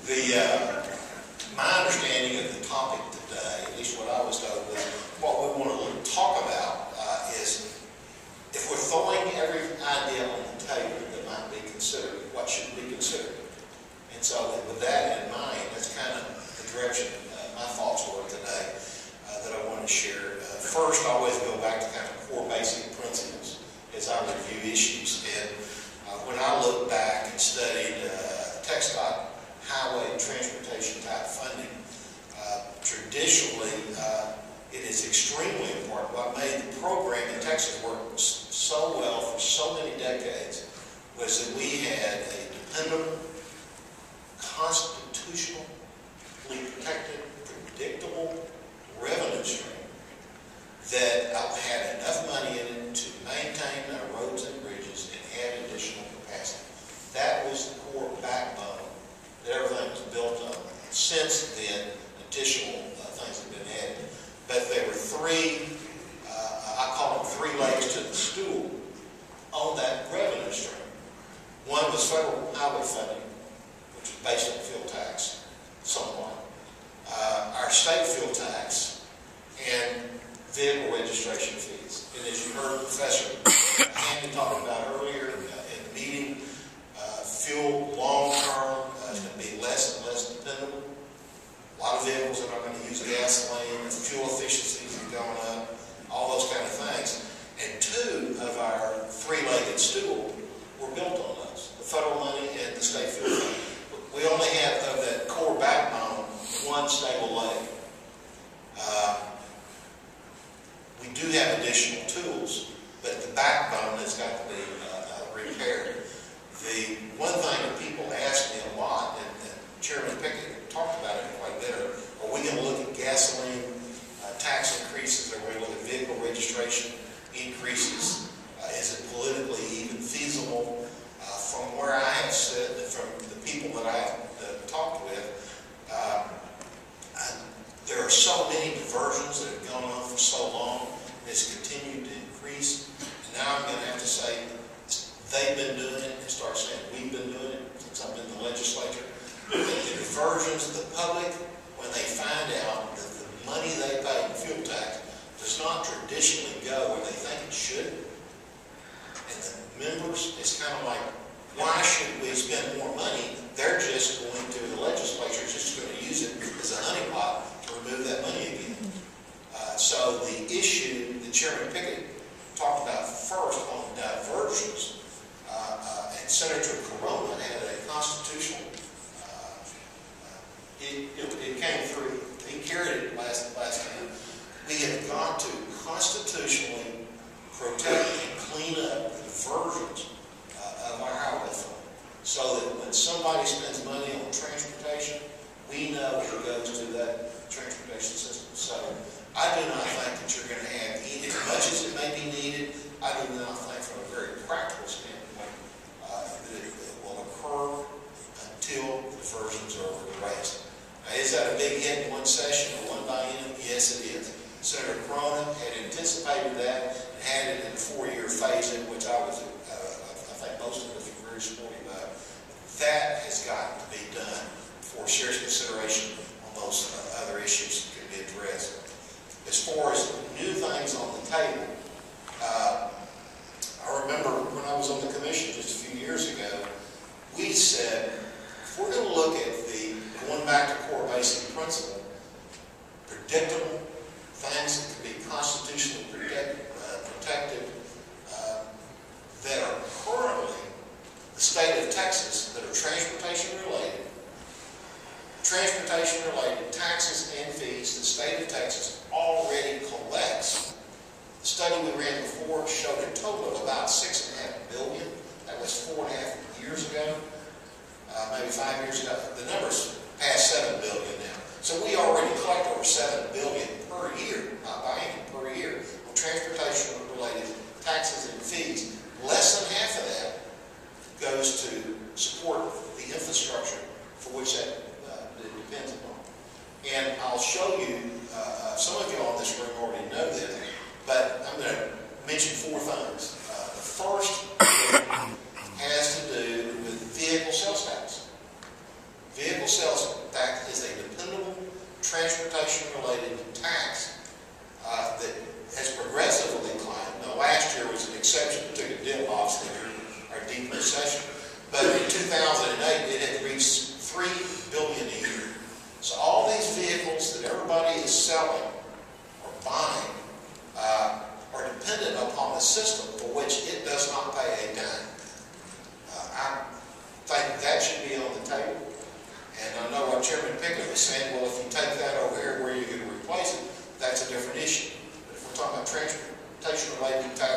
My understanding of the topic today, at least what I was told, was what we want to talk about is if we're throwing every idea on the table that might be considered, what should be considered. And so with that in mind, that's kind of the direction my thoughts were today that I want to share. First, I always go back to kind of core basic principles as I review issues. And when I look back and studied TxDOT highway transportation type funding, traditionally it is extremely important. What made the program in Texas work so well for so many decades was that we had a dependable, constitutionally protected, predictable revenue stream that had enough money in it to maintain our roads and bridges and add additional capacity. That was the core backbone that everything was built on. Since then, additional things have been added. But there were three, I call them three legs to the stool on that revenue stream. One was federal highway funding, which was based on fuel tax, somewhat. Our state fuel tax, and vehicle registration fees. And as you heard Professor Handy talking about earlier in the meeting, fuel long-term is going to be less and less dependable. A lot of vehicles are not going to use gasoline. The fuel efficiencies are going up. All those kind of things. And two of our three-legged stool were built on those: the federal money and the state fuel money. We only have of that core backbone one stable leg. We do have additional tools, but the backbone has got to be repaired. The one thing that people ask me a lot, and Chairman Pickett talked about it quite a bit, are we going to look at gasoline tax increases? Are we going to look at vehicle registration increases? Is it politically even feasible? From where I have said, from the people that I have talked with, there are so many diversions that have gone on for so long, and it's continued to increase. And now I'm going to have to say they've been doing it and start saying we've been doing it since I've been in the legislature. The diversions, the public, when they find out that the money they pay in fuel tax does not traditionally go where they think it should, and the members, it's kind of like, why should we spend more money? They're just going to, the legislature is just going to use it as a honeypot to remove that money again. So the issue that Chairman Pickett talked about first on diversions, and Senator Corona had a constitutional, it came through, he carried it last time. We have got to constitutionally protect and clean up the diversions of our highway fund, so that when somebody spends money on transportation, we know it goes to that transportation system. So I do not think that you're going to have, as much as it may be needed, I do not think from a very practical standpoint that it will occur until the diversions are raised. Now, is that a big hit in one session or one biennium? Yes, it is. Senator Corona had anticipated that and had it in a 4-year phase-in, which I think most of us were very supportive of. That has got to be done for serious consideration on those other issues that can be addressed. As far as new things on the table, I remember when I was on the commission just a few years ago, we said, if we're going to look at going back to core basic principle, predictable things that can be constitutionally protected that are currently the state of Texas that are transportation related taxes and fees the state of Texas already collects. The study we ran before showed a total of about $6.5 billion. That was 4.5 years ago, maybe 5 years ago. The number's past $7 billion now. So we already collect over $7 billion per year, not by any, per year, on transportation-related taxes and fees. Less than half of that goes to support the infrastructure for which that depends upon. And I'll show you, some of you on this room already know this, but I'm going to mention 4 things. The first has to do with vehicle sales tax. Vehicle sales exception, it took a dip, obviously, during our deep recession. But in 2008, it had reached $3 billion a year. So all these vehicles that everybody is selling or buying are dependent upon the system for which it does not pay a dime. I think that should be on the table. And I know what Chairman Pickett was saying, well, if you take that over here where you're going to replace it, that's a different issue. But if we're talking about transportation-related tax